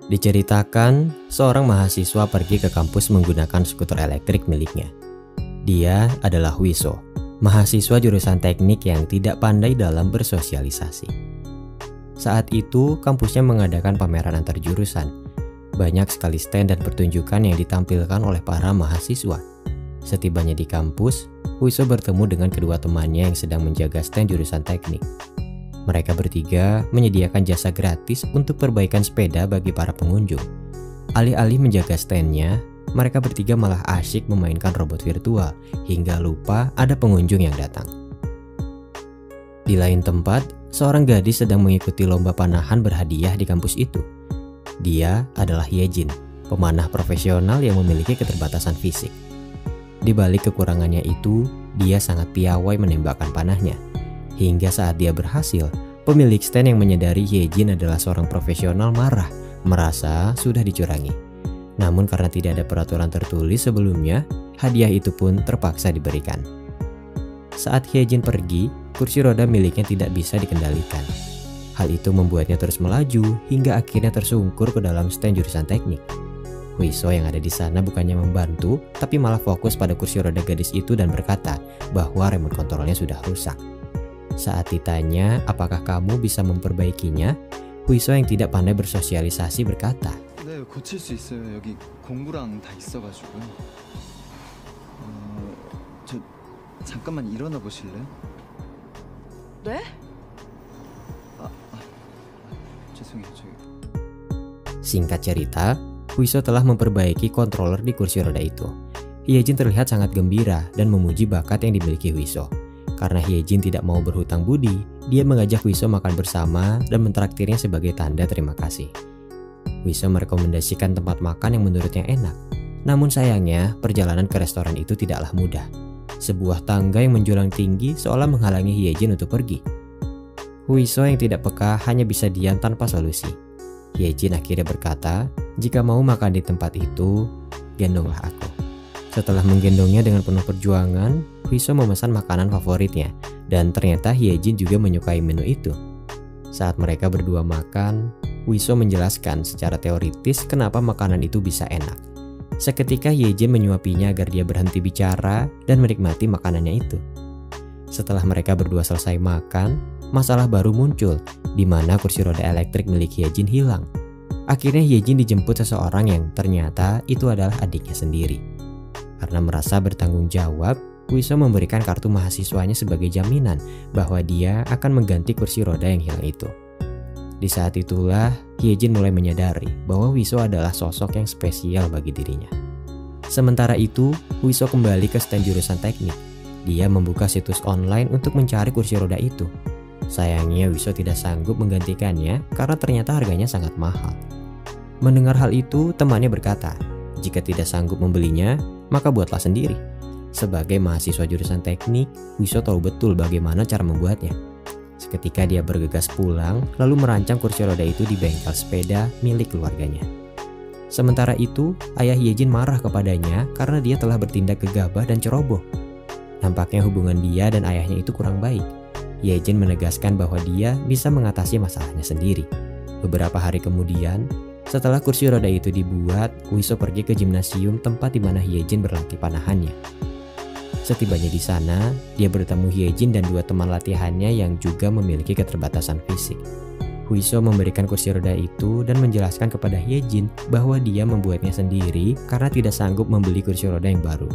Diceritakan, seorang mahasiswa pergi ke kampus menggunakan skuter elektrik miliknya. Dia adalah Hwiso, mahasiswa jurusan teknik yang tidak pandai dalam bersosialisasi. Saat itu, kampusnya mengadakan pameran antar jurusan. Banyak sekali stand dan pertunjukan yang ditampilkan oleh para mahasiswa. Setibanya di kampus, Hwiso bertemu dengan kedua temannya yang sedang menjaga stand jurusan teknik. Mereka bertiga menyediakan jasa gratis untuk perbaikan sepeda bagi para pengunjung. Alih-alih menjaga standnya, mereka bertiga malah asyik memainkan robot virtual hingga lupa ada pengunjung yang datang. Di lain tempat, seorang gadis sedang mengikuti lomba panahan berhadiah di kampus itu. Dia adalah Hyejin, pemanah profesional yang memiliki keterbatasan fisik. Di balik kekurangannya itu, dia sangat piawai menembakkan panahnya. Hingga saat dia berhasil, pemilik stand yang menyadari Hyejin adalah seorang profesional marah, merasa sudah dicurangi. Namun karena tidak ada peraturan tertulis sebelumnya, hadiah itu pun terpaksa diberikan. Saat Hyejin pergi, kursi roda miliknya tidak bisa dikendalikan. Hal itu membuatnya terus melaju hingga akhirnya tersungkur ke dalam stand jurusan teknik. Hwiso yang ada di sana bukannya membantu, tapi malah fokus pada kursi roda gadis itu dan berkata bahwa remote kontrolnya sudah rusak. Saat ditanya apakah kamu bisa memperbaikinya, Hwiso yang tidak pandai bersosialisasi berkata, 네, 고칠 수 있어요. 여기 공구랑 다 있어가지고. 저 잠깐만 일어나 보실래요? 네? 죄송해요. Singkat cerita, Hwiso telah memperbaiki controller di kursi roda itu. Hyejin terlihat sangat gembira dan memuji bakat yang dimiliki Hwiso. Karena Hyejin tidak mau berhutang budi, dia mengajak Hwiso makan bersama dan mentraktirnya sebagai tanda terima kasih. Hwiso merekomendasikan tempat makan yang menurutnya enak. Namun sayangnya, perjalanan ke restoran itu tidaklah mudah. Sebuah tangga yang menjulang tinggi seolah menghalangi Hyejin untuk pergi. Hwiso yang tidak peka hanya bisa diam tanpa solusi. Hyejin akhirnya berkata, jika mau makan di tempat itu, gendonglah aku. Setelah menggendongnya dengan penuh perjuangan, Hwiso memesan makanan favoritnya, dan ternyata Hyejin juga menyukai menu itu. Saat mereka berdua makan, Hwiso menjelaskan secara teoritis kenapa makanan itu bisa enak. Seketika Hyejin menyuapinya agar dia berhenti bicara dan menikmati makanannya itu. Setelah mereka berdua selesai makan, masalah baru muncul, di mana kursi roda elektrik milik Hyejin hilang. Akhirnya Hyejin dijemput seseorang yang ternyata itu adalah adiknya sendiri. Karena merasa bertanggung jawab, Hwiso memberikan kartu mahasiswanya sebagai jaminan bahwa dia akan mengganti kursi roda yang hilang itu. Di saat itulah, Hyejin mulai menyadari bahwa Hwiso adalah sosok yang spesial bagi dirinya. Sementara itu, Hwiso kembali ke stand jurusan teknik. Dia membuka situs online untuk mencari kursi roda itu. Sayangnya Hwiso tidak sanggup menggantikannya karena ternyata harganya sangat mahal. Mendengar hal itu, temannya berkata, jika tidak sanggup membelinya, maka buatlah sendiri. Sebagai mahasiswa jurusan teknik, Hwiso tahu betul bagaimana cara membuatnya. Seketika dia bergegas pulang, lalu merancang kursi roda itu di bengkel sepeda milik keluarganya. Sementara itu, ayah Hyejin marah kepadanya karena dia telah bertindak gegabah dan ceroboh. Nampaknya hubungan dia dan ayahnya itu kurang baik. Hyejin menegaskan bahwa dia bisa mengatasi masalahnya sendiri. Beberapa hari kemudian, setelah kursi roda itu dibuat, Hwiso pergi ke gimnasium tempat di mana Hyejin berlatih panahannya. Setibanya di sana, dia bertemu Hyejin dan dua teman latihannya yang juga memiliki keterbatasan fisik. Hwiso memberikan kursi roda itu dan menjelaskan kepada Hyejin bahwa dia membuatnya sendiri karena tidak sanggup membeli kursi roda yang baru.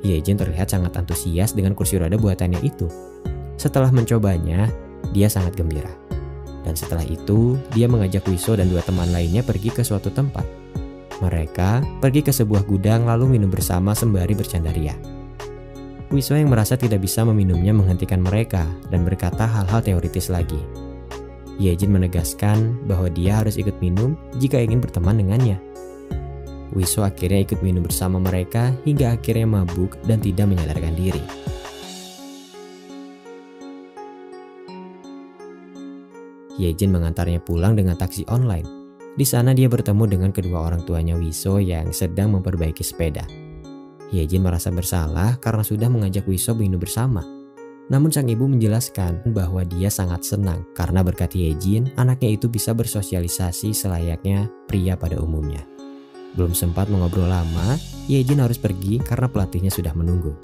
Hyejin terlihat sangat antusias dengan kursi roda buatannya itu. Setelah mencobanya, dia sangat gembira. Dan setelah itu, dia mengajak Hwiso dan dua teman lainnya pergi ke suatu tempat. Mereka pergi ke sebuah gudang lalu minum bersama sembari bercanda ria. Hwiso yang merasa tidak bisa meminumnya menghentikan mereka dan berkata hal-hal teoritis lagi. Hyejin menegaskan bahwa dia harus ikut minum jika ingin berteman dengannya. Hwiso akhirnya ikut minum bersama mereka hingga akhirnya mabuk dan tidak menyadarkan diri. Hyejin mengantarnya pulang dengan taksi online. Di sana dia bertemu dengan kedua orang tuanya Hwiso yang sedang memperbaiki sepeda. Hyejin merasa bersalah karena sudah mengajak Hwiso minum bersama. Namun sang ibu menjelaskan bahwa dia sangat senang karena berkat Hyejin, anaknya itu bisa bersosialisasi selayaknya pria pada umumnya. Belum sempat mengobrol lama, Hyejin harus pergi karena pelatihnya sudah menunggu.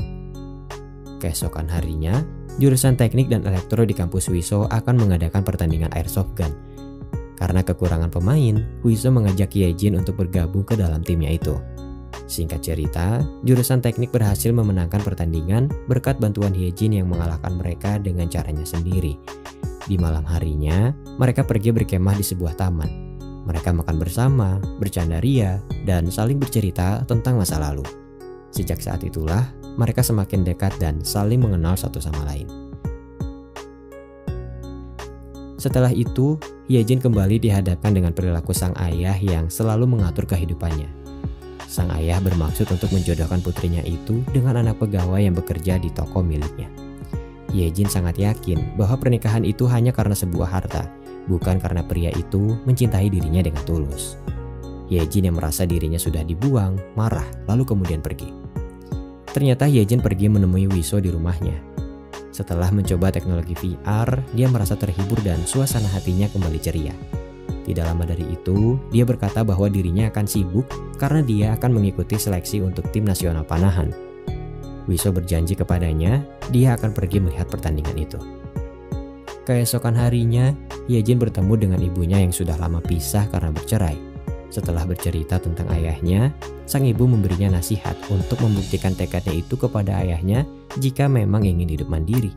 Keesokan harinya, jurusan teknik dan elektro di kampus Wiso akan mengadakan pertandingan airsoft gun. Karena kekurangan pemain, Wiso mengajak Hyejin untuk bergabung ke dalam timnya itu. Singkat cerita, jurusan teknik berhasil memenangkan pertandingan berkat bantuan Hyejin yang mengalahkan mereka dengan caranya sendiri. Di malam harinya, mereka pergi berkemah di sebuah taman. Mereka makan bersama, bercanda ria, dan saling bercerita tentang masa lalu. Sejak saat itulah, mereka semakin dekat dan saling mengenal satu sama lain. Setelah itu, Hyejin kembali dihadapkan dengan perilaku sang ayah yang selalu mengatur kehidupannya. Sang ayah bermaksud untuk menjodohkan putrinya itu dengan anak pegawai yang bekerja di toko miliknya. Hyejin sangat yakin bahwa pernikahan itu hanya karena sebuah harta, bukan karena pria itu mencintai dirinya dengan tulus. Hyejin yang merasa dirinya sudah dibuang, marah, lalu kemudian pergi. Ternyata Hyejin pergi menemui Wiso di rumahnya. Setelah mencoba teknologi VR, dia merasa terhibur dan suasana hatinya kembali ceria. Tidak lama dari itu, dia berkata bahwa dirinya akan sibuk karena dia akan mengikuti seleksi untuk tim nasional panahan. Wiso berjanji kepadanya, dia akan pergi melihat pertandingan itu. Keesokan harinya, Hyejin bertemu dengan ibunya yang sudah lama pisah karena bercerai. Setelah bercerita tentang ayahnya, sang ibu memberinya nasihat untuk membuktikan tekadnya itu kepada ayahnya jika memang ingin hidup mandiri.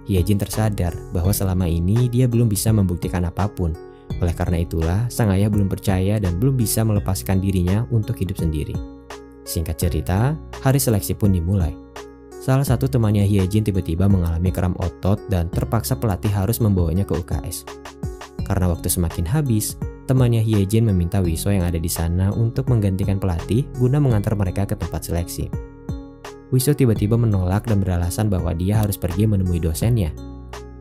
Hyejin tersadar bahwa selama ini dia belum bisa membuktikan apapun. Oleh karena itulah, sang ayah belum percaya dan belum bisa melepaskan dirinya untuk hidup sendiri. Singkat cerita, hari seleksi pun dimulai. Salah satu temannya Hyejin tiba-tiba mengalami kram otot dan terpaksa pelatih harus membawanya ke UKS. Karena waktu semakin habis, temannya Hyejin meminta Wiso yang ada di sana untuk menggantikan pelatih guna mengantar mereka ke tempat seleksi. Wiso tiba-tiba menolak dan beralasan bahwa dia harus pergi menemui dosennya.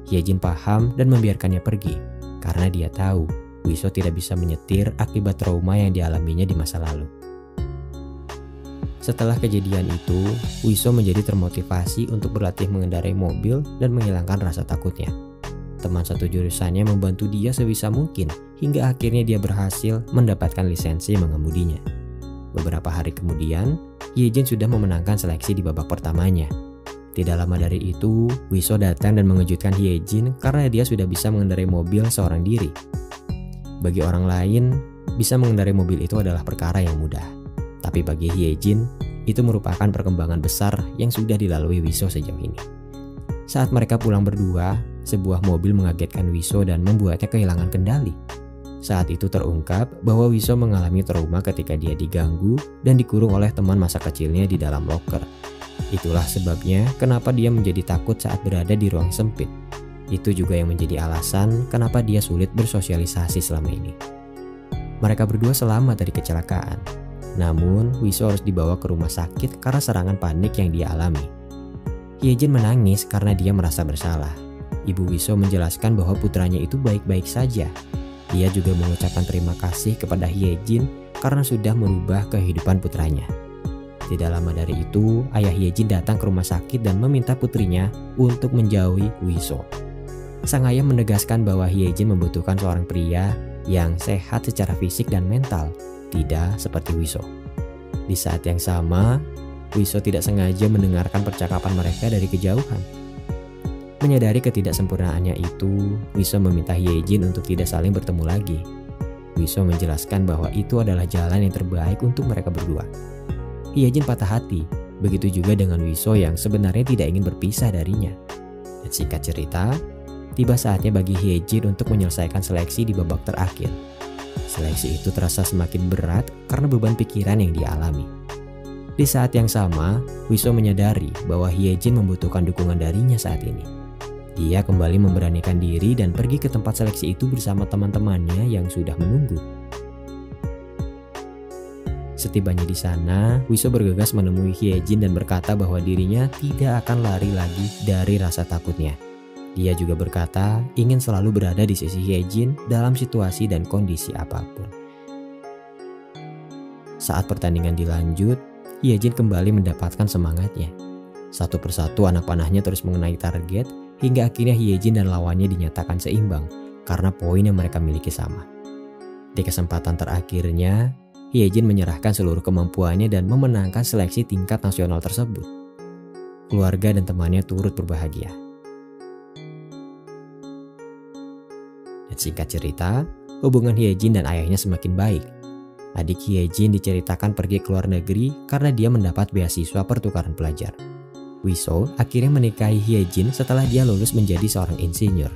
Hyejin paham dan membiarkannya pergi, karena dia tahu Wiso tidak bisa menyetir akibat trauma yang dialaminya di masa lalu. Setelah kejadian itu, Wiso menjadi termotivasi untuk berlatih mengendarai mobil dan menghilangkan rasa takutnya. Teman satu jurusannya membantu dia sebisa mungkin hingga akhirnya dia berhasil mendapatkan lisensi mengemudinya. Beberapa hari kemudian, Hyejin sudah memenangkan seleksi di babak pertamanya. Tidak lama dari itu, Wiso datang dan mengejutkan Hyejin karena dia sudah bisa mengendarai mobil seorang diri. Bagi orang lain, bisa mengendarai mobil itu adalah perkara yang mudah. Tapi bagi Hyejin, itu merupakan perkembangan besar yang sudah dilalui Wiso sejauh ini. Saat mereka pulang berdua, sebuah mobil mengagetkan Wiso dan membuatnya kehilangan kendali. Saat itu terungkap bahwa Wiso mengalami trauma ketika dia diganggu dan dikurung oleh teman masa kecilnya di dalam loker. Itulah sebabnya kenapa dia menjadi takut saat berada di ruang sempit. Itu juga yang menjadi alasan kenapa dia sulit bersosialisasi selama ini. Mereka berdua selamat dari kecelakaan. Namun, Wiso harus dibawa ke rumah sakit karena serangan panik yang dia alami. Hyejin menangis karena dia merasa bersalah. Ibu Wiso menjelaskan bahwa putranya itu baik-baik saja. Dia juga mengucapkan terima kasih kepada Hyejin karena sudah merubah kehidupan putranya. Tidak lama dari itu, ayah Hyejin datang ke rumah sakit dan meminta putrinya untuk menjauhi Wiso. Sang ayah menegaskan bahwa Hyejin membutuhkan seorang pria yang sehat secara fisik dan mental, tidak seperti Wiso. Di saat yang sama, Wiso tidak sengaja mendengarkan percakapan mereka dari kejauhan. Menyadari ketidaksempurnaannya itu, Wiso meminta Hyejin untuk tidak saling bertemu lagi. Wiso menjelaskan bahwa itu adalah jalan yang terbaik untuk mereka berdua. Hyejin patah hati, begitu juga dengan Wiso yang sebenarnya tidak ingin berpisah darinya. Dan singkat cerita, tiba saatnya bagi Hyejin untuk menyelesaikan seleksi di babak terakhir. Seleksi itu terasa semakin berat karena beban pikiran yang dia alami. Di saat yang sama, Wiso menyadari bahwa Hyejin membutuhkan dukungan darinya saat ini. Dia kembali memberanikan diri dan pergi ke tempat seleksi itu bersama teman-temannya yang sudah menunggu. Setibanya di sana, Wiso bergegas menemui Hyejin dan berkata bahwa dirinya tidak akan lari lagi dari rasa takutnya. Dia juga berkata ingin selalu berada di sisi Hyejin dalam situasi dan kondisi apapun. Saat pertandingan dilanjut, Hyejin kembali mendapatkan semangatnya. Satu persatu anak panahnya terus mengenai target hingga akhirnya Hyejin dan lawannya dinyatakan seimbang karena poin yang mereka miliki sama. Di kesempatan terakhirnya, Hyejin menyerahkan seluruh kemampuannya dan memenangkan seleksi tingkat nasional tersebut. Keluarga dan temannya turut berbahagia. Dan singkat cerita, hubungan Hyejin dan ayahnya semakin baik. Adik Hyejin diceritakan pergi ke luar negeri karena dia mendapat beasiswa pertukaran pelajar. Wiso akhirnya menikahi Hyejin setelah dia lulus menjadi seorang insinyur.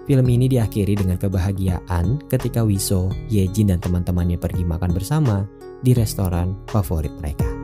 Film ini diakhiri dengan kebahagiaan ketika Wiso, Hyejin dan teman-temannya pergi makan bersama di restoran favorit mereka.